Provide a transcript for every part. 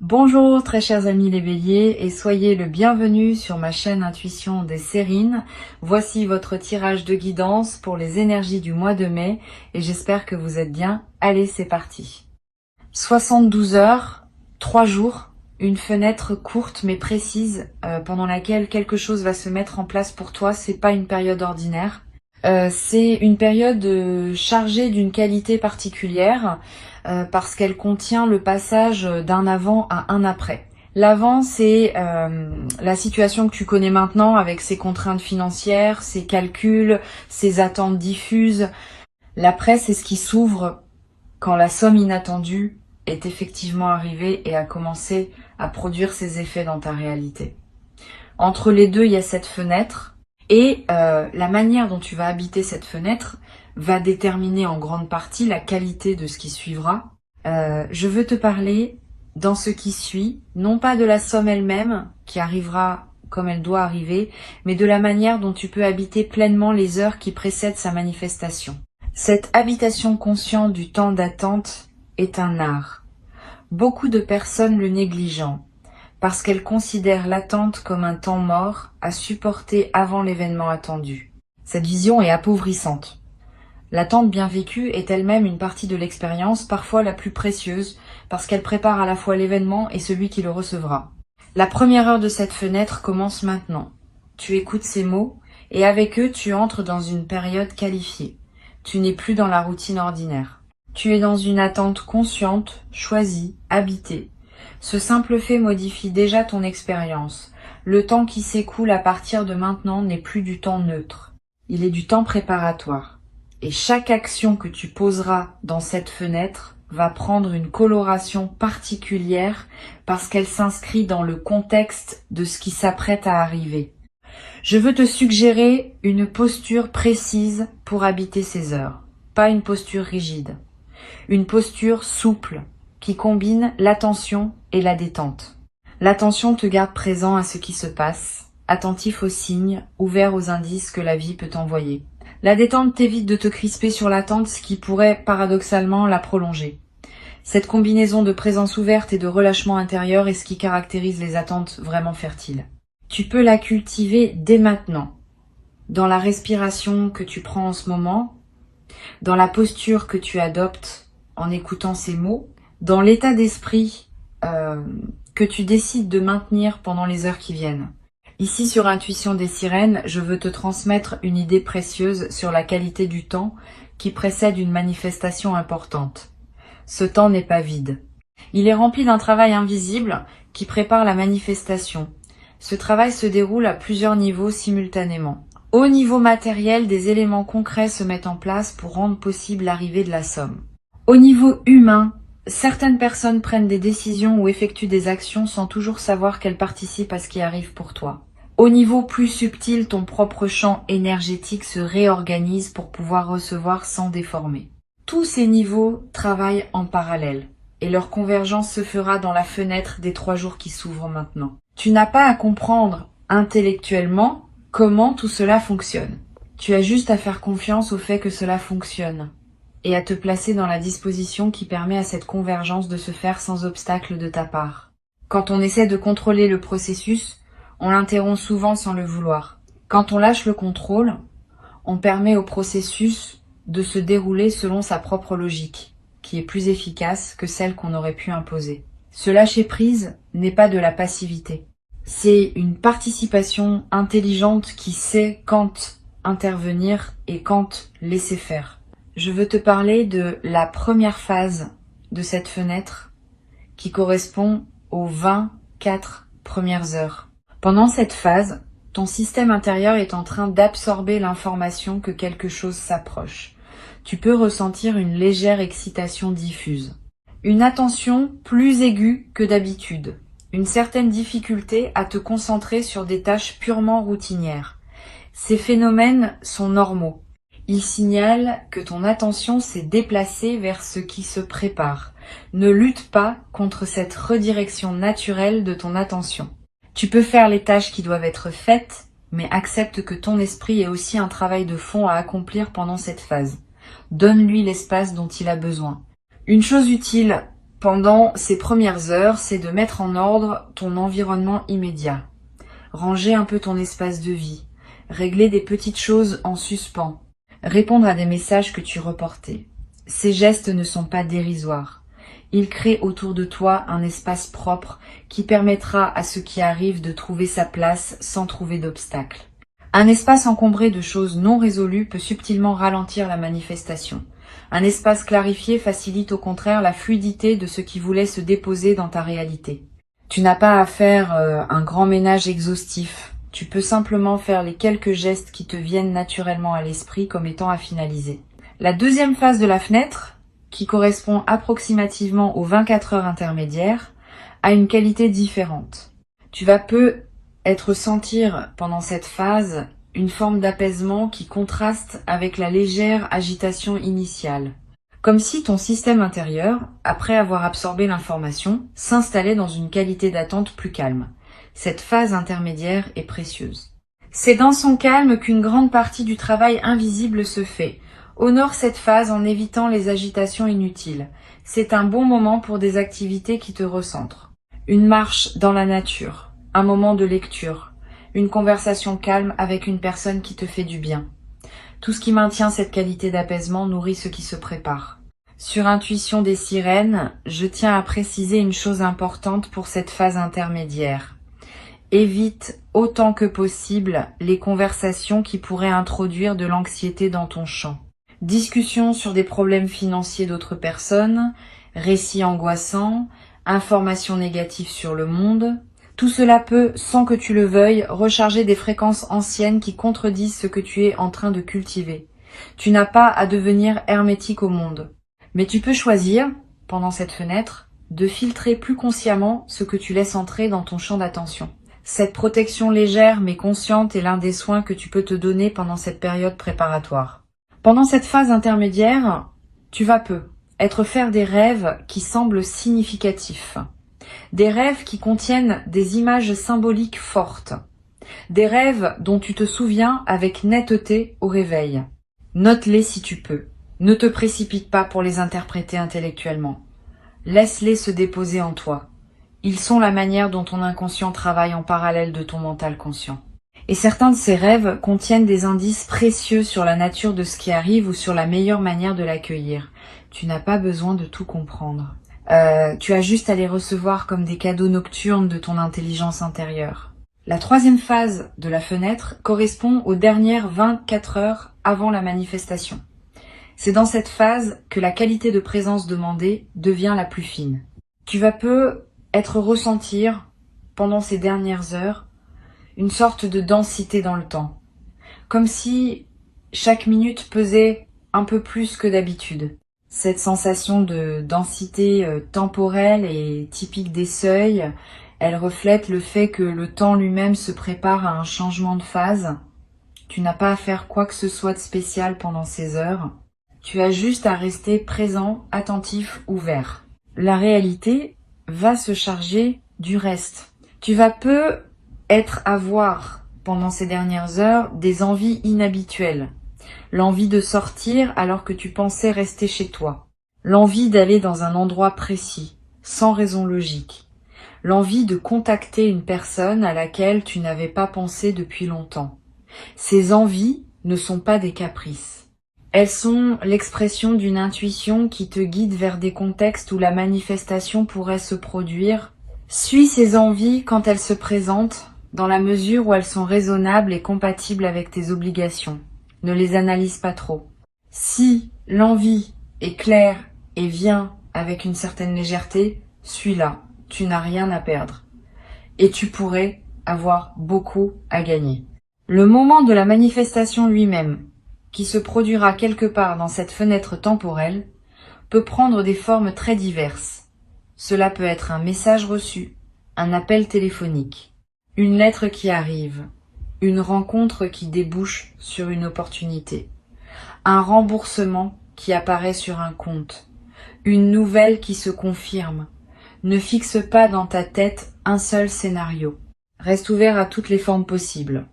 Bonjour très chers amis les béliers et soyez le bienvenu sur ma chaîne Intuition des Sérines. Voici votre tirage de guidance pour les énergies du mois de mai et j'espère que vous êtes bien. Allez, c'est parti. 72 heures, 3 jours, une fenêtre courte mais précise pendant laquelle quelque chose va se mettre en place pour toi. C'est pas une période ordinaire. C'est une période chargée d'une qualité particulière parce qu'elle contient le passage d'un avant à un après. L'avant, c'est la situation que tu connais maintenant avec ses contraintes financières, ses calculs, ses attentes diffuses. L'après, c'est ce qui s'ouvre quand la somme inattendue est effectivement arrivée et a commencé à produire ses effets dans ta réalité. Entre les deux, il y a cette fenêtre. Et la manière dont tu vas habiter cette fenêtre va déterminer en grande partie la qualité de ce qui suivra. Je veux te parler dans ce qui suit, non pas de la somme elle-même, qui arrivera comme elle doit arriver, mais de la manière dont tu peux habiter pleinement les heures qui précèdent sa manifestation. Cette habitation consciente du temps d'attente est un art. Beaucoup de personnes le négligeant, parce qu'elle considère l'attente comme un temps mort à supporter avant l'événement attendu. Cette vision est appauvrissante. L'attente bien vécue est elle-même une partie de l'expérience, parfois la plus précieuse, parce qu'elle prépare à la fois l'événement et celui qui le recevra. La première heure de cette fenêtre commence maintenant. Tu écoutes ces mots, et avec eux tu entres dans une période qualifiée. Tu n'es plus dans la routine ordinaire. Tu es dans une attente consciente, choisie, habitée. Ce simple fait modifie déjà ton expérience. Le temps qui s'écoule à partir de maintenant n'est plus du temps neutre. Il est du temps préparatoire. Et chaque action que tu poseras dans cette fenêtre va prendre une coloration particulière parce qu'elle s'inscrit dans le contexte de ce qui s'apprête à arriver. Je veux te suggérer une posture précise pour habiter ces heures. Pas une posture rigide. Une posture souple, qui combine l'attention et la détente. L'attention te garde présent à ce qui se passe, attentif aux signes, ouvert aux indices que la vie peut t'envoyer. La détente t'évite de te crisper sur l'attente, ce qui pourrait paradoxalement la prolonger. Cette combinaison de présence ouverte et de relâchement intérieur est ce qui caractérise les attentes vraiment fertiles. Tu peux la cultiver dès maintenant, dans la respiration que tu prends en ce moment, dans la posture que tu adoptes en écoutant ces mots, dans l'état d'esprit que tu décides de maintenir pendant les heures qui viennent. Ici sur Intuition des Sirènes, je veux te transmettre une idée précieuse sur la qualité du temps qui précède une manifestation importante. Ce temps n'est pas vide. Il est rempli d'un travail invisible qui prépare la manifestation. Ce travail se déroule à plusieurs niveaux simultanément. Au niveau matériel, des éléments concrets se mettent en place pour rendre possible l'arrivée de la somme. Au niveau humain, certaines personnes prennent des décisions ou effectuent des actions sans toujours savoir qu'elles participent à ce qui arrive pour toi. Au niveau plus subtil, ton propre champ énergétique se réorganise pour pouvoir recevoir sans déformer. Tous ces niveaux travaillent en parallèle et leur convergence se fera dans la fenêtre des 3 jours qui s'ouvrent maintenant. Tu n'as pas à comprendre intellectuellement comment tout cela fonctionne. Tu as juste à faire confiance au fait que cela fonctionne et à te placer dans la disposition qui permet à cette convergence de se faire sans obstacle de ta part. Quand on essaie de contrôler le processus, on l'interrompt souvent sans le vouloir. Quand on lâche le contrôle, on permet au processus de se dérouler selon sa propre logique, qui est plus efficace que celle qu'on aurait pu imposer. Ce lâcher-prise n'est pas de la passivité. C'est une participation intelligente qui sait quand intervenir et quand laisser faire. Je veux te parler de la première phase de cette fenêtre qui correspond aux 24 premières heures. Pendant cette phase, ton système intérieur est en train d'absorber l'information que quelque chose s'approche. Tu peux ressentir une légère excitation diffuse, une attention plus aiguë que d'habitude, une certaine difficulté à te concentrer sur des tâches purement routinières. Ces phénomènes sont normaux. Ils signalent que ton attention s'est déplacée vers ce qui se prépare. Ne lutte pas contre cette redirection naturelle de ton attention. Tu peux faire les tâches qui doivent être faites, mais accepte que ton esprit ait aussi un travail de fond à accomplir pendant cette phase. Donne-lui l'espace dont il a besoin. Une chose utile Pendant ces premières heures, c'est de mettre en ordre ton environnement immédiat. Ranger un peu ton espace de vie. Régler des petites choses en suspens. Répondre à des messages que tu reportais. Ces gestes ne sont pas dérisoires. Ils créent autour de toi un espace propre qui permettra à ce qui arrive de trouver sa place sans trouver d'obstacles. Un espace encombré de choses non résolues peut subtilement ralentir la manifestation. Un espace clarifié facilite au contraire la fluidité de ce qui voulait se déposer dans ta réalité. Tu n'as pas à faire un grand ménage exhaustif. Tu peux simplement faire les quelques gestes qui te viennent naturellement à l'esprit comme étant à finaliser. La deuxième phase de la fenêtre, qui correspond approximativement aux 24 heures intermédiaires, a une qualité différente. Tu vas peut-être sentir pendant cette phase une forme d'apaisement qui contraste avec la légère agitation initiale. Comme si ton système intérieur, après avoir absorbé l'information, s'installait dans une qualité d'attente plus calme. Cette phase intermédiaire est précieuse. C'est dans son calme qu'une grande partie du travail invisible se fait. Honore cette phase en évitant les agitations inutiles. C'est un bon moment pour des activités qui te recentrent. Une marche dans la nature, un moment de lecture, une conversation calme avec une personne qui te fait du bien. Tout ce qui maintient cette qualité d'apaisement nourrit ce qui se prépare. Sur Intuition des sirènes, je tiens à préciser une chose importante pour cette phase intermédiaire. Évite autant que possible les conversations qui pourraient introduire de l'anxiété dans ton champ. Discussions sur des problèmes financiers d'autres personnes, récits angoissants, informations négatives sur le monde. Tout cela peut, sans que tu le veuilles, recharger des fréquences anciennes qui contredisent ce que tu es en train de cultiver. Tu n'as pas à devenir hermétique au monde. Mais tu peux choisir, pendant cette fenêtre, de filtrer plus consciemment ce que tu laisses entrer dans ton champ d'attention. Cette protection légère mais consciente est l'un des soins que tu peux te donner pendant cette période préparatoire. Pendant cette phase intermédiaire, tu vas faire des rêves qui semblent significatifs. Des rêves qui contiennent des images symboliques fortes. Des rêves dont tu te souviens avec netteté au réveil. Note-les si tu peux. Ne te précipite pas pour les interpréter intellectuellement. Laisse-les se déposer en toi. Ils sont la manière dont ton inconscient travaille en parallèle de ton mental conscient. Et certains de ces rêves contiennent des indices précieux sur la nature de ce qui arrive ou sur la meilleure manière de l'accueillir. Tu n'as pas besoin de tout comprendre. Tu as juste à les recevoir comme des cadeaux nocturnes de ton intelligence intérieure. La troisième phase de la fenêtre correspond aux dernières 24 heures avant la manifestation. C'est dans cette phase que la qualité de présence demandée devient la plus fine. Tu vas ressentir, pendant ces dernières heures, une sorte de densité dans le temps. Comme si chaque minute pesait un peu plus que d'habitude. Cette sensation de densité temporelle est typique des seuils. Elle reflète le fait que le temps lui-même se prépare à un changement de phase. Tu n'as pas à faire quoi que ce soit de spécial pendant ces heures. Tu as juste à rester présent, attentif, ouvert. La réalité va se charger du reste. Tu vas avoir, pendant ces dernières heures, des envies inhabituelles. L'envie de sortir alors que tu pensais rester chez toi. L'envie d'aller dans un endroit précis, sans raison logique. L'envie de contacter une personne à laquelle tu n'avais pas pensé depuis longtemps. Ces envies ne sont pas des caprices. Elles sont l'expression d'une intuition qui te guide vers des contextes où la manifestation pourrait se produire. Suis ces envies quand elles se présentent, dans la mesure où elles sont raisonnables et compatibles avec tes obligations. Ne les analyse pas trop. Si l'envie est claire et vient avec une certaine légèreté, suis-la. Tu n'as rien à perdre. Et tu pourrais avoir beaucoup à gagner. Le moment de la manifestation lui-même, qui se produira quelque part dans cette fenêtre temporelle, peut prendre des formes très diverses. Cela peut être un message reçu, un appel téléphonique, une lettre qui arrive, une rencontre qui débouche sur une opportunité, un remboursement qui apparaît sur un compte, une nouvelle qui se confirme. Ne fixe pas dans ta tête un seul scénario. Reste ouvert à toutes les formes possibles.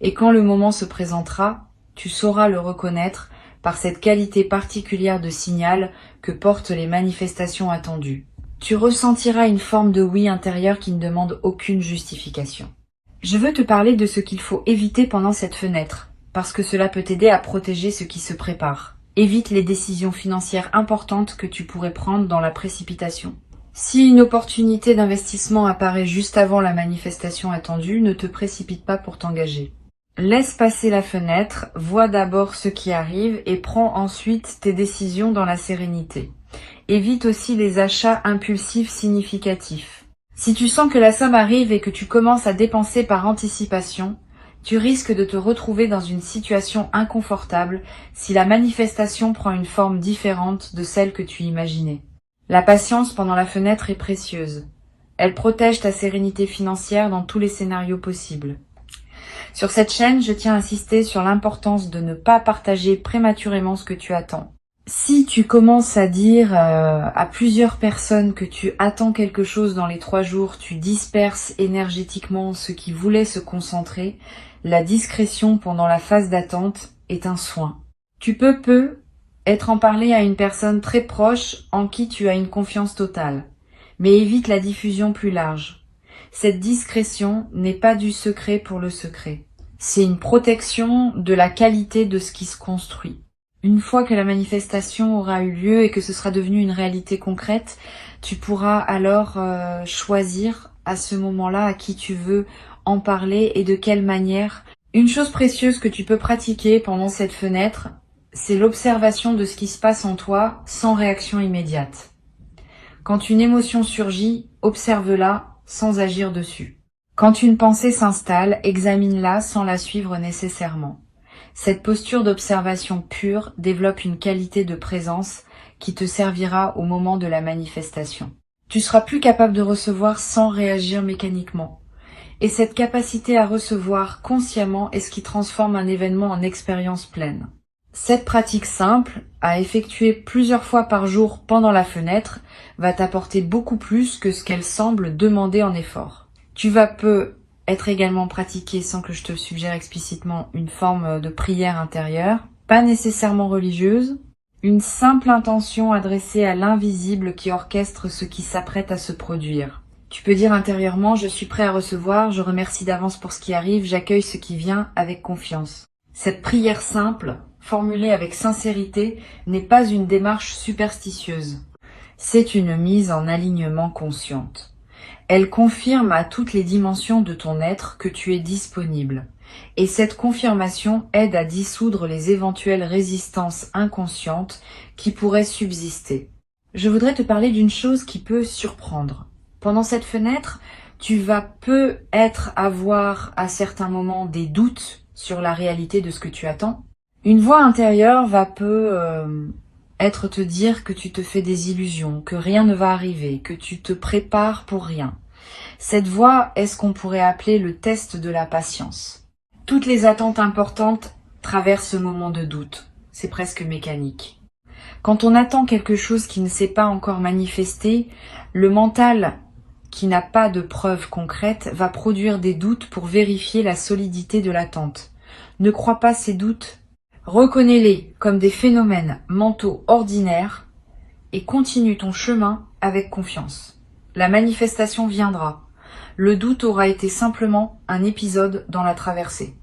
Et quand le moment se présentera, tu sauras le reconnaître par cette qualité particulière de signal que portent les manifestations attendues. Tu ressentiras une forme de oui intérieur qui ne demande aucune justification. Je veux te parler de ce qu'il faut éviter pendant cette fenêtre, parce que cela peut t'aider à protéger ce qui se prépare. Évite les décisions financières importantes que tu pourrais prendre dans la précipitation. Si une opportunité d'investissement apparaît juste avant la manifestation attendue, ne te précipite pas pour t'engager. Laisse passer la fenêtre, vois d'abord ce qui arrive et prends ensuite tes décisions dans la sérénité. Évite aussi les achats impulsifs significatifs. Si tu sens que la somme arrive et que tu commences à dépenser par anticipation, tu risques de te retrouver dans une situation inconfortable si la manifestation prend une forme différente de celle que tu imaginais. La patience pendant la fenêtre est précieuse. Elle protège ta sérénité financière dans tous les scénarios possibles. Sur cette chaîne, je tiens à insister sur l'importance de ne pas partager prématurément ce que tu attends. Si tu commences à dire à plusieurs personnes que tu attends quelque chose dans les 3 jours, tu disperses énergétiquement ceux qui voulaient se concentrer, la discrétion pendant la phase d'attente est un soin. Tu peux être en parler à une personne très proche en qui tu as une confiance totale, mais évite la diffusion plus large. Cette discrétion n'est pas du secret pour le secret. C'est une protection de la qualité de ce qui se construit. Une fois que la manifestation aura eu lieu et que ce sera devenu une réalité concrète, tu pourras alors choisir à ce moment-là à qui tu veux en parler et de quelle manière. Une chose précieuse que tu peux pratiquer pendant cette fenêtre, c'est l'observation de ce qui se passe en toi sans réaction immédiate. Quand une émotion surgit, observe-la sans agir dessus. Quand une pensée s'installe, examine-la sans la suivre nécessairement. Cette posture d'observation pure développe une qualité de présence qui te servira au moment de la manifestation. Tu seras plus capable de recevoir sans réagir mécaniquement. Et cette capacité à recevoir consciemment est ce qui transforme un événement en expérience pleine. Cette pratique simple, à effectuer plusieurs fois par jour pendant la fenêtre, va t'apporter beaucoup plus que ce qu'elle semble demander en effort. Tu vas être également pratiquée sans que je te le suggère explicitement une forme de prière intérieure, pas nécessairement religieuse, une simple intention adressée à l'invisible qui orchestre ce qui s'apprête à se produire. Tu peux dire intérieurement « Je suis prêt à recevoir, je remercie d'avance pour ce qui arrive, j'accueille ce qui vient avec confiance ». Cette prière simple, formulée avec sincérité, n'est pas une démarche superstitieuse. C'est une mise en alignement consciente. Elle confirme à toutes les dimensions de ton être que tu es disponible. Et cette confirmation aide à dissoudre les éventuelles résistances inconscientes qui pourraient subsister. Je voudrais te parler d'une chose qui peut surprendre. Pendant cette fenêtre, tu vas peut-être avoir à certains moments des doutes sur la réalité de ce que tu attends. Une voix intérieure va être te dire que tu te fais des illusions, que rien ne va arriver, que tu te prépares pour rien. Cette voix est ce qu'on pourrait appeler le test de la patience. Toutes les attentes importantes traversent ce moment de doute. C'est presque mécanique. Quand on attend quelque chose qui ne s'est pas encore manifesté, le mental, qui n'a pas de preuves concrètes, va produire des doutes pour vérifier la solidité de l'attente. Ne crois pas ces doutes. Reconnais-les comme des phénomènes mentaux ordinaires et continue ton chemin avec confiance. La manifestation viendra. Le doute aura été simplement un épisode dans la traversée.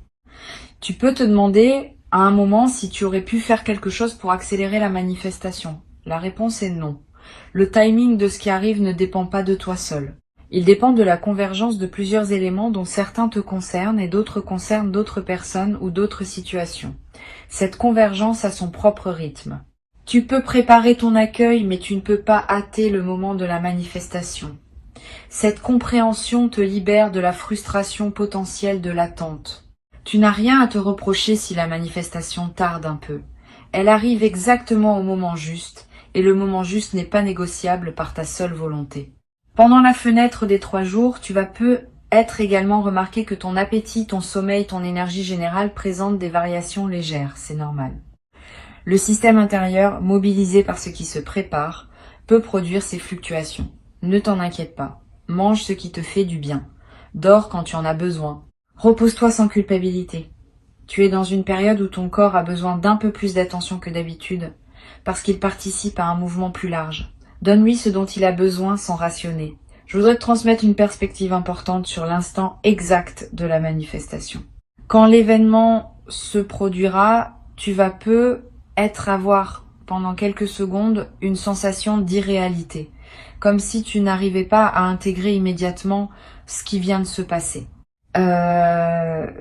Tu peux te demander à un moment si tu aurais pu faire quelque chose pour accélérer la manifestation. La réponse est non. Le timing de ce qui arrive ne dépend pas de toi seul. Il dépend de la convergence de plusieurs éléments dont certains te concernent et d'autres concernent d'autres personnes ou d'autres situations. Cette convergence a son propre rythme. Tu peux préparer ton accueil, mais tu ne peux pas hâter le moment de la manifestation. Cette compréhension te libère de la frustration potentielle de l'attente. Tu n'as rien à te reprocher si la manifestation tarde un peu. Elle arrive exactement au moment juste, et le moment juste n'est pas négociable par ta seule volonté. Pendant la fenêtre des 3 jours, tu vas peut-être également remarquer que ton appétit, ton sommeil, ton énergie générale présentent des variations légères, c'est normal. Le système intérieur, mobilisé par ce qui se prépare, peut produire ces fluctuations. Ne t'en inquiète pas. Mange ce qui te fait du bien. Dors quand tu en as besoin. Repose-toi sans culpabilité. Tu es dans une période où ton corps a besoin d'un peu plus d'attention que d'habitude, parce qu'il participe à un mouvement plus large. Donne-lui ce dont il a besoin sans rationner. Je voudrais te transmettre une perspective importante sur l'instant exact de la manifestation. Quand l'événement se produira, tu vas avoir pendant quelques secondes une sensation d'irréalité, comme si tu n'arrivais pas à intégrer immédiatement ce qui vient de se passer.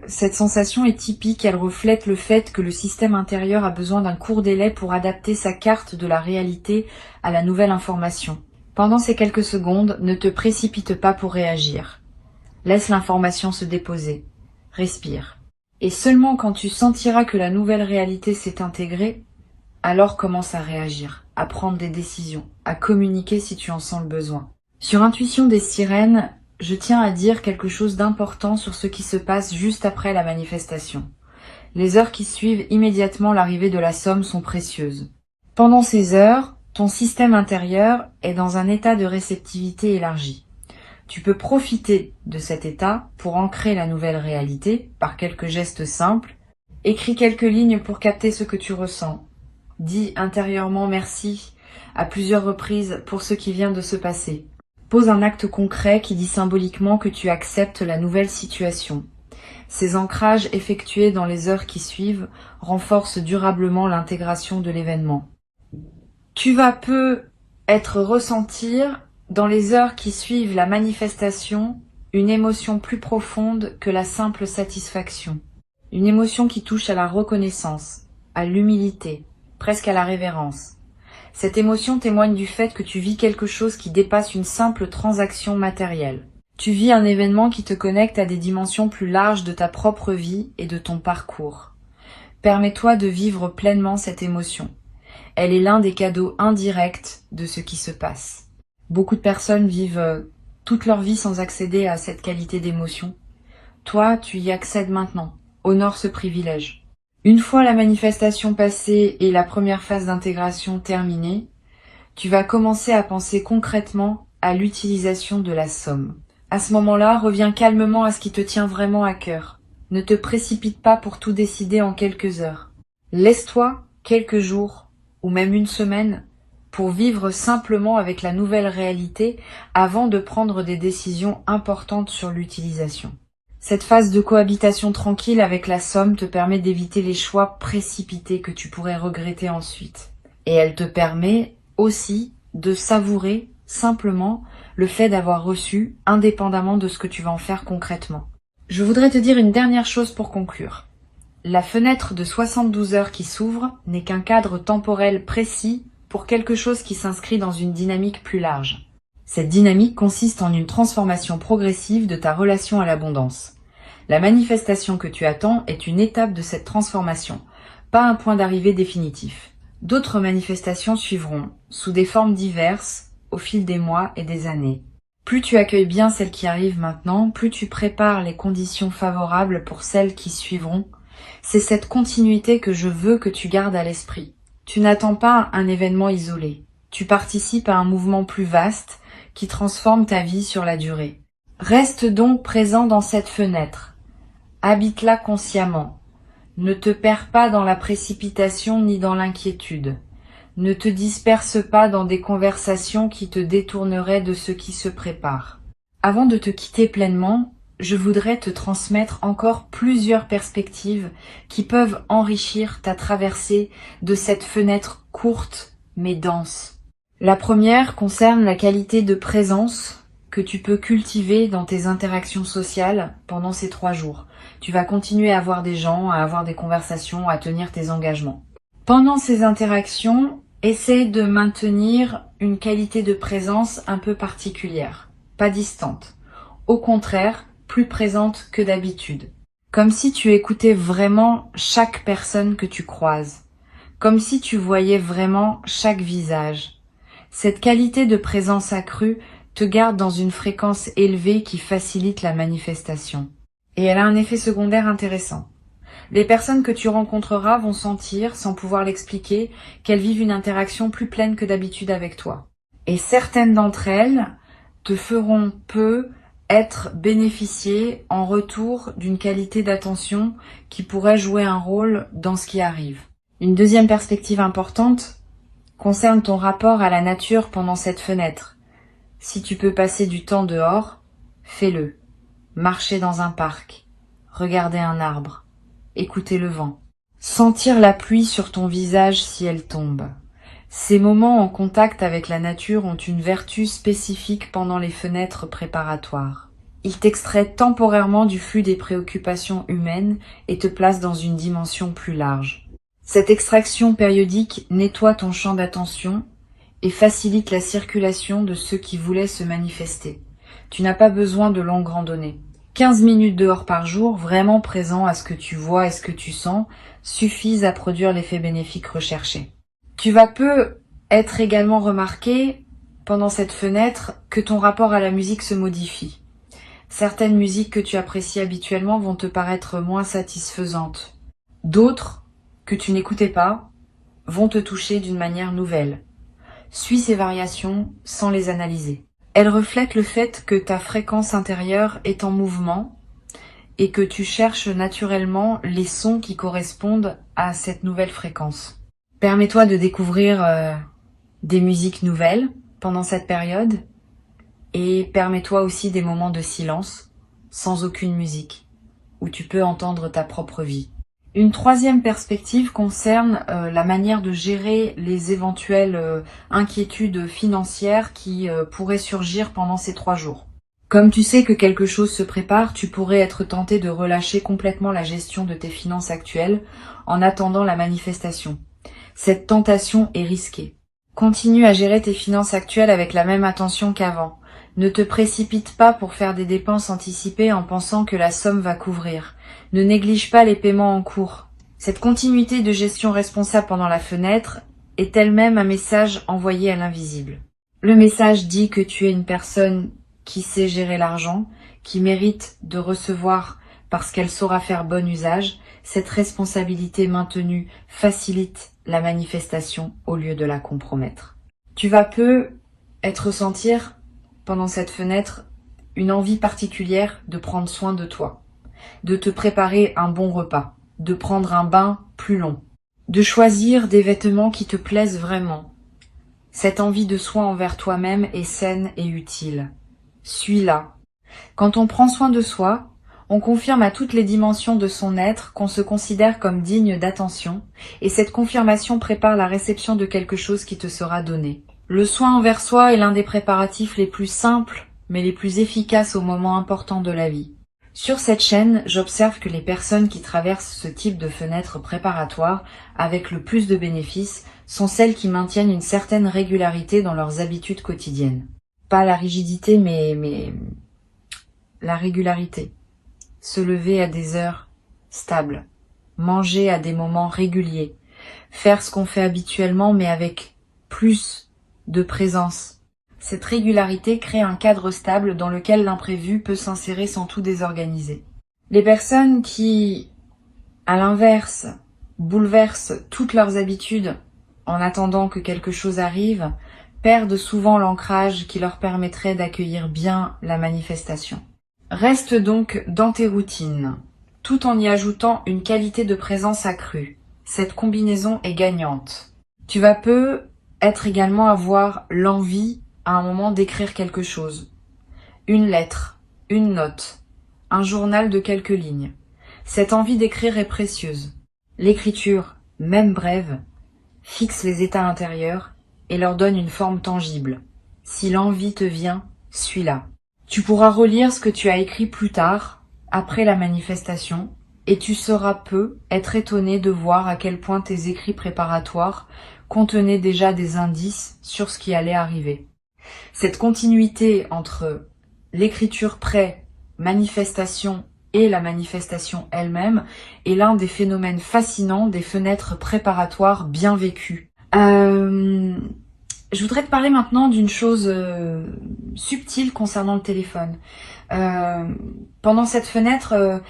Cette sensation est typique, elle reflète le fait que le système intérieur a besoin d'un court délai pour adapter sa carte de la réalité à la nouvelle information. Pendant ces quelques secondes, ne te précipite pas pour réagir. Laisse l'information se déposer. Respire. Et seulement quand tu sentiras que la nouvelle réalité s'est intégrée, alors commence à réagir, à prendre des décisions, à communiquer si tu en sens le besoin. Sur Intuition des sirènes, je tiens à dire quelque chose d'important sur ce qui se passe juste après la manifestation. Les heures qui suivent immédiatement l'arrivée de la somme sont précieuses. Pendant ces heures, ton système intérieur est dans un état de réceptivité élargi. Tu peux profiter de cet état pour ancrer la nouvelle réalité par quelques gestes simples. Écris quelques lignes pour capter ce que tu ressens. Dis intérieurement merci à plusieurs reprises pour ce qui vient de se passer. Pose un acte concret qui dit symboliquement que tu acceptes la nouvelle situation. Ces ancrages effectués dans les heures qui suivent renforcent durablement l'intégration de l'événement. Tu vas ressentir dans les heures qui suivent la manifestation une émotion plus profonde que la simple satisfaction. Une émotion qui touche à la reconnaissance, à l'humilité, presque à la révérence. Cette émotion témoigne du fait que tu vis quelque chose qui dépasse une simple transaction matérielle. Tu vis un événement qui te connecte à des dimensions plus larges de ta propre vie et de ton parcours. Permets-toi de vivre pleinement cette émotion. Elle est l'un des cadeaux indirects de ce qui se passe. Beaucoup de personnes vivent toute leur vie sans accéder à cette qualité d'émotion. Toi, tu y accèdes maintenant. Honore ce privilège. Une fois la manifestation passée et la première phase d'intégration terminée, tu vas commencer à penser concrètement à l'utilisation de la somme. À ce moment-là, reviens calmement à ce qui te tient vraiment à cœur. Ne te précipite pas pour tout décider en quelques heures. Laisse-toi quelques jours ou même une semaine pour vivre simplement avec la nouvelle réalité avant de prendre des décisions importantes sur l'utilisation. Cette phase de cohabitation tranquille avec la somme te permet d'éviter les choix précipités que tu pourrais regretter ensuite. Et elle te permet aussi de savourer simplement le fait d'avoir reçu, indépendamment de ce que tu vas en faire concrètement. Je voudrais te dire une dernière chose pour conclure. La fenêtre de 72 heures qui s'ouvre n'est qu'un cadre temporel précis pour quelque chose qui s'inscrit dans une dynamique plus large. Cette dynamique consiste en une transformation progressive de ta relation à l'abondance. La manifestation que tu attends est une étape de cette transformation, pas un point d'arrivée définitif. D'autres manifestations suivront, sous des formes diverses, au fil des mois et des années. Plus tu accueilles bien celles qui arrivent maintenant, plus tu prépares les conditions favorables pour celles qui suivront. C'est cette continuité que je veux que tu gardes à l'esprit. Tu n'attends pas un événement isolé. Tu participes à un mouvement plus vaste qui transforme ta vie sur la durée. Reste donc présent dans cette fenêtre. Habite-la consciemment. Ne te perds pas dans la précipitation ni dans l'inquiétude. Ne te disperse pas dans des conversations qui te détourneraient de ce qui se prépare. Avant de te quitter pleinement, je voudrais te transmettre encore plusieurs perspectives qui peuvent enrichir ta traversée de cette fenêtre courte mais dense. La première concerne la qualité de présence que tu peux cultiver dans tes interactions sociales pendant ces 3 jours. Tu vas continuer à voir des gens, à avoir des conversations, à tenir tes engagements. Pendant ces interactions, essaie de maintenir une qualité de présence un peu particulière, pas distante. Au contraire, plus présente que d'habitude. Comme si tu écoutais vraiment chaque personne que tu croises. Comme si tu voyais vraiment chaque visage. Cette qualité de présence accrue te garde dans une fréquence élevée qui facilite la manifestation. Et elle a un effet secondaire intéressant. Les personnes que tu rencontreras vont sentir, sans pouvoir l'expliquer, qu'elles vivent une interaction plus pleine que d'habitude avec toi. Et certaines d'entre elles te feront être bénéficié en retour d'une qualité d'attention qui pourrait jouer un rôle dans ce qui arrive. Une deuxième perspective importante concerne ton rapport à la nature pendant cette fenêtre. Si tu peux passer du temps dehors, fais-le. Marcher dans un parc, regarder un arbre, écouter le vent, sentir la pluie sur ton visage si elle tombe. Ces moments en contact avec la nature ont une vertu spécifique pendant les fenêtres préparatoires. Ils t'extraient temporairement du flux des préoccupations humaines et te placent dans une dimension plus large. Cette extraction périodique nettoie ton champ d'attention et facilite la circulation de ceux qui voulaient se manifester. Tu n'as pas besoin de longues randonnées. 15 minutes dehors par jour, vraiment présent à ce que tu vois et ce que tu sens, suffisent à produire l'effet bénéfique recherché. Tu vas peu être également remarqué pendant cette fenêtre que ton rapport à la musique se modifie. Certaines musiques que tu apprécies habituellement vont te paraître moins satisfaisantes. D'autres, que tu n'écoutais pas, vont te toucher d'une manière nouvelle. Suis ces variations sans les analyser. Elles reflètent le fait que ta fréquence intérieure est en mouvement et que tu cherches naturellement les sons qui correspondent à cette nouvelle fréquence. Permets-toi de découvrir des musiques nouvelles pendant cette période et permets-toi aussi des moments de silence sans aucune musique où tu peux entendre ta propre vie. Une troisième perspective concerne la manière de gérer les éventuelles inquiétudes financières qui pourraient surgir pendant ces 3 jours. Comme tu sais que quelque chose se prépare, tu pourrais être tenté de relâcher complètement la gestion de tes finances actuelles en attendant la manifestation. Cette tentation est risquée. Continue à gérer tes finances actuelles avec la même attention qu'avant. Ne te précipite pas pour faire des dépenses anticipées en pensant que la somme va couvrir. Ne néglige pas les paiements en cours. Cette continuité de gestion responsable pendant la fenêtre est elle-même un message envoyé à l'invisible. Le message dit que tu es une personne qui sait gérer l'argent, qui mérite de recevoir parce qu'elle saura faire bon usage. Cette responsabilité maintenue facilite la manifestation au lieu de la compromettre. Tu vas peu ressentir pendant cette fenêtre une envie particulière de prendre soin de toi, de te préparer un bon repas, de prendre un bain plus long, de choisir des vêtements qui te plaisent vraiment. Cette envie de soin envers toi-même est saine et utile. Suis-la. Quand on prend soin de soi, on confirme à toutes les dimensions de son être qu'on se considère comme digne d'attention, et cette confirmation prépare la réception de quelque chose qui te sera donné. Le soin envers soi est l'un des préparatifs les plus simples, mais les plus efficaces aux moments importants de la vie. Sur cette chaîne, j'observe que les personnes qui traversent ce type de fenêtre préparatoire avec le plus de bénéfices sont celles qui maintiennent une certaine régularité dans leurs habitudes quotidiennes. Pas la rigidité, mais la régularité. Se lever à des heures stables, manger à des moments réguliers, faire ce qu'on fait habituellement mais avec plus de présence. Cette régularité crée un cadre stable dans lequel l'imprévu peut s'insérer sans tout désorganiser. Les personnes qui, à l'inverse, bouleversent toutes leurs habitudes en attendant que quelque chose arrive, perdent souvent l'ancrage qui leur permettrait d'accueillir bien la manifestation. Reste donc dans tes routines, tout en y ajoutant une qualité de présence accrue. Cette combinaison est gagnante. Tu vas peu également avoir l'envie à un moment d'écrire quelque chose. Une lettre, une note, un journal de quelques lignes. Cette envie d'écrire est précieuse. L'écriture, même brève, fixe les états intérieurs et leur donne une forme tangible. Si l'envie te vient, suis-la. Tu pourras relire ce que tu as écrit plus tard, après la manifestation, et tu sauras peu être étonné de voir à quel point tes écrits préparatoires contenaient déjà des indices sur ce qui allait arriver. Cette continuité entre l'écriture pré-manifestation et la manifestation elle-même est l'un des phénomènes fascinants des fenêtres préparatoires bien vécues. Je voudrais te parler maintenant d'une chose subtile concernant le téléphone. Pendant cette fenêtre,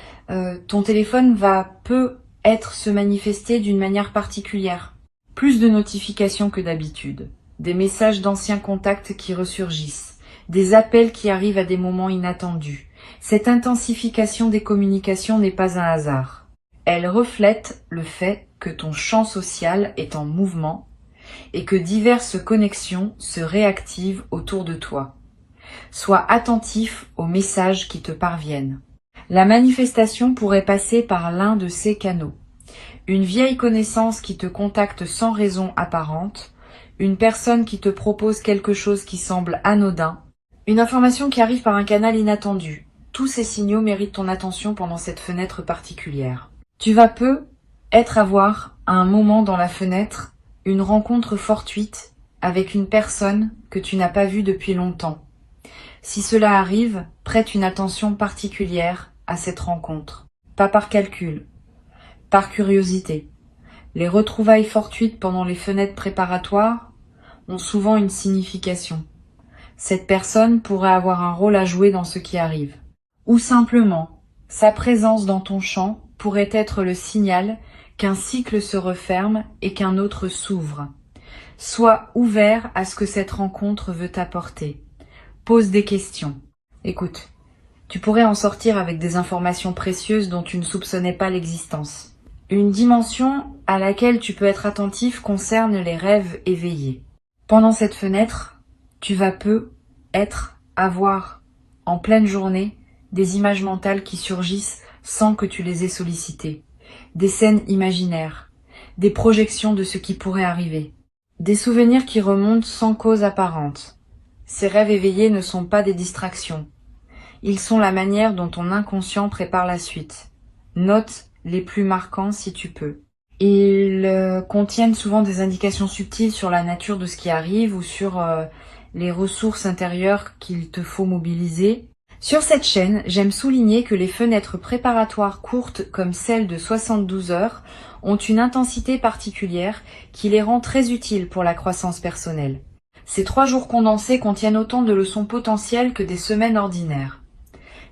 ton téléphone va peu se manifester d'une manière particulière. Plus de notifications que d'habitude, des messages d'anciens contacts qui ressurgissent, des appels qui arrivent à des moments inattendus. Cette intensification des communications n'est pas un hasard. Elle reflète le fait que ton champ social est en mouvement et que diverses connexions se réactivent autour de toi. Sois attentif aux messages qui te parviennent. La manifestation pourrait passer par l'un de ces canaux. Une vieille connaissance qui te contacte sans raison apparente, une personne qui te propose quelque chose qui semble anodin, une information qui arrive par un canal inattendu. Tous ces signaux méritent ton attention pendant cette fenêtre particulière. Tu vas avoir à un moment dans la fenêtre une rencontre fortuite avec une personne que tu n'as pas vue depuis longtemps. Si cela arrive, prête une attention particulière à cette rencontre. Pas par calcul, par curiosité. Les retrouvailles fortuites pendant les fenêtres préparatoires ont souvent une signification. Cette personne pourrait avoir un rôle à jouer dans ce qui arrive. Ou simplement, sa présence dans ton champ pourrait être le signal qu'un cycle se referme et qu'un autre s'ouvre. Sois ouvert à ce que cette rencontre veut t'apporter. Pose des questions. Écoute, tu pourrais en sortir avec des informations précieuses dont tu ne soupçonnais pas l'existence. Une dimension à laquelle tu peux être attentif concerne les rêves éveillés. Pendant cette fenêtre, tu vas avoir en pleine journée des images mentales qui surgissent sans que tu les aies sollicitées. Des scènes imaginaires, des projections de ce qui pourrait arriver, des souvenirs qui remontent sans cause apparente. Ces rêves éveillés ne sont pas des distractions. Ils sont la manière dont ton inconscient prépare la suite. Note les plus marquants si tu peux. Ils contiennent souvent des indications subtiles sur la nature de ce qui arrive ou sur les ressources intérieures qu'il te faut mobiliser. Sur cette chaîne, j'aime souligner que les fenêtres préparatoires courtes comme celle de 72 heures ont une intensité particulière qui les rend très utiles pour la croissance personnelle. Ces 3 jours condensés contiennent autant de leçons potentielles que des semaines ordinaires.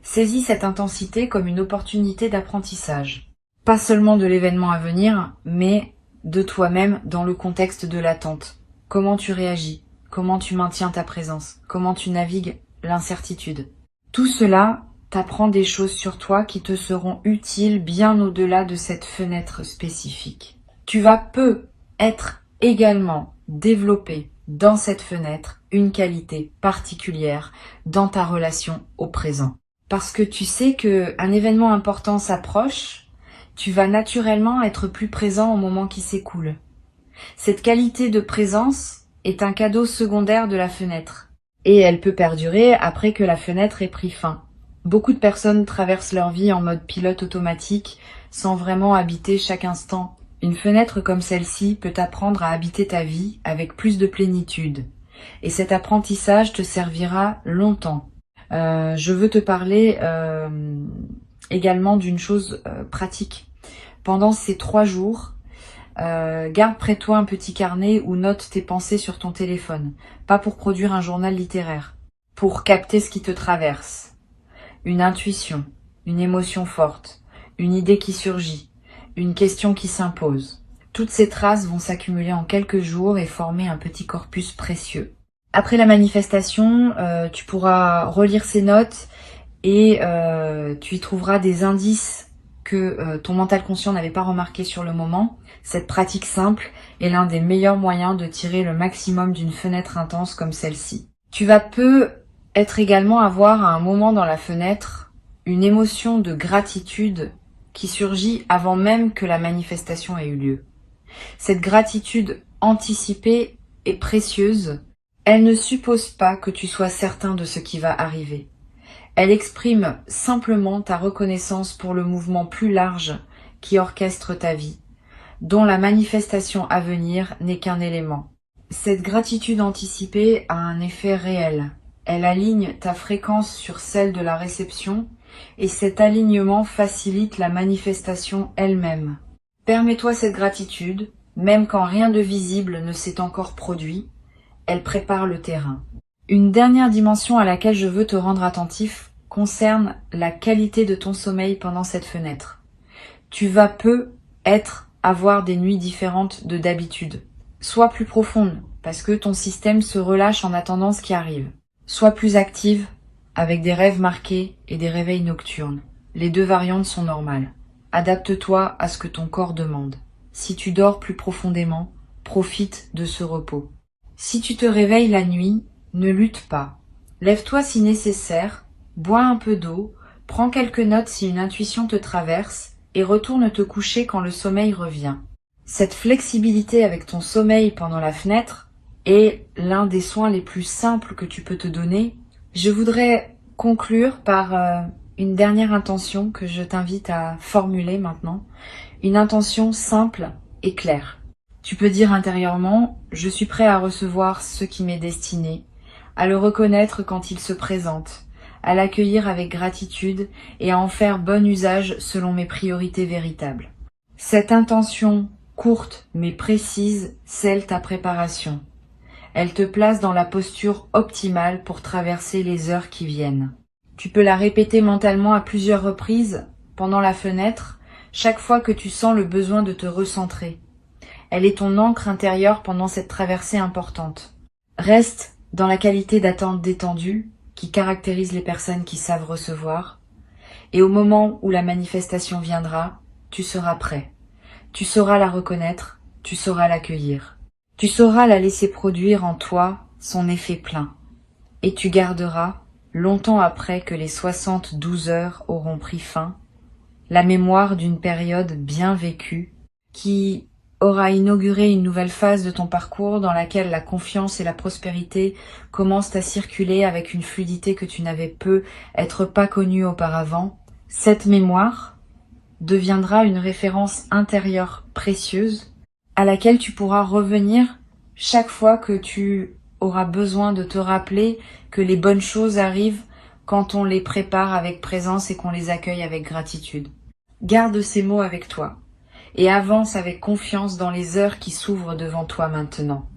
Saisis cette intensité comme une opportunité d'apprentissage. Pas seulement de l'événement à venir, mais de toi-même dans le contexte de l'attente. Comment tu réagis? Comment tu maintiens ta présence? Comment tu navigues l'incertitude? Tout cela t'apprend des choses sur toi qui te seront utiles bien au-delà de cette fenêtre spécifique. Tu vas être également développé dans cette fenêtre une qualité particulière dans ta relation au présent. Parce que tu sais qu'un événement important s'approche, tu vas naturellement être plus présent au moment qui s'écoule. Cette qualité de présence est un cadeau secondaire de la fenêtre. Et elle peut perdurer après que la fenêtre ait pris fin. Beaucoup de personnes traversent leur vie en mode pilote automatique, sans vraiment habiter chaque instant. Une fenêtre comme celle-ci peut t'apprendre à habiter ta vie avec plus de plénitude. Et cet apprentissage te servira longtemps. Je veux te parler également d'une chose pratique. Pendant ces 3 jours, garde près de toi un petit carnet ou note tes pensées sur ton téléphone. Pas pour produire un journal littéraire, pour capter ce qui te traverse. Une intuition, une émotion forte, une idée qui surgit, une question qui s'impose. Toutes ces traces vont s'accumuler en quelques jours et former un petit corpus précieux. Après la manifestation, tu pourras relire ces notes et tu y trouveras des indices que ton mental conscient n'avait pas remarqué sur le moment. Cette pratique simple est l'un des meilleurs moyens de tirer le maximum d'une fenêtre intense comme celle-ci. Tu vas également avoir à un moment dans la fenêtre une émotion de gratitude qui surgit avant même que la manifestation ait eu lieu. Cette gratitude anticipée est précieuse. Elle ne suppose pas que tu sois certain de ce qui va arriver. Elle exprime simplement ta reconnaissance pour le mouvement plus large qui orchestre ta vie, dont la manifestation à venir n'est qu'un élément. Cette gratitude anticipée a un effet réel. Elle aligne ta fréquence sur celle de la réception et cet alignement facilite la manifestation elle-même. Permets-toi cette gratitude, même quand rien de visible ne s'est encore produit, elle prépare le terrain. Une dernière dimension à laquelle je veux te rendre attentif concerne la qualité de ton sommeil pendant cette fenêtre. Tu vas avoir des nuits différentes de d'habitude. Sois plus profonde, parce que ton système se relâche en attendant ce qui arrive. Sois plus active, avec des rêves marqués et des réveils nocturnes. Les deux variantes sont normales. Adapte-toi à ce que ton corps demande. Si tu dors plus profondément, profite de ce repos. Si tu te réveilles la nuit, ne lutte pas. Lève-toi si nécessaire, bois un peu d'eau, prends quelques notes si une intuition te traverse et retourne te coucher quand le sommeil revient. Cette flexibilité avec ton sommeil pendant la fenêtre est l'un des soins les plus simples que tu peux te donner. Je voudrais conclure par une dernière intention que je t'invite à formuler maintenant. Une intention simple et claire. Tu peux dire intérieurement « Je suis prêt à recevoir ce qui m'est destiné », à le reconnaître quand il se présente, à l'accueillir avec gratitude et à en faire bon usage selon mes priorités véritables. Cette intention courte mais précise scelle ta préparation. Elle te place dans la posture optimale pour traverser les heures qui viennent. Tu peux la répéter mentalement à plusieurs reprises pendant la fenêtre, chaque fois que tu sens le besoin de te recentrer. Elle est ton ancre intérieure pendant cette traversée importante. Reste dans la qualité d'attente détendue qui caractérise les personnes qui savent recevoir. Et au moment où la manifestation viendra, tu seras prêt. Tu sauras la reconnaître, tu sauras l'accueillir. Tu sauras la laisser produire en toi son effet plein. Et tu garderas, longtemps après que les 72 heures auront pris fin, la mémoire d'une période bien vécue qui aura inauguré une nouvelle phase de ton parcours dans laquelle la confiance et la prospérité commencent à circuler avec une fluidité que tu n'avais pas connue auparavant. Cette mémoire deviendra une référence intérieure précieuse à laquelle tu pourras revenir chaque fois que tu auras besoin de te rappeler que les bonnes choses arrivent quand on les prépare avec présence et qu'on les accueille avec gratitude. Garde ces mots avec toi et avance avec confiance dans les heures qui s'ouvrent devant toi maintenant.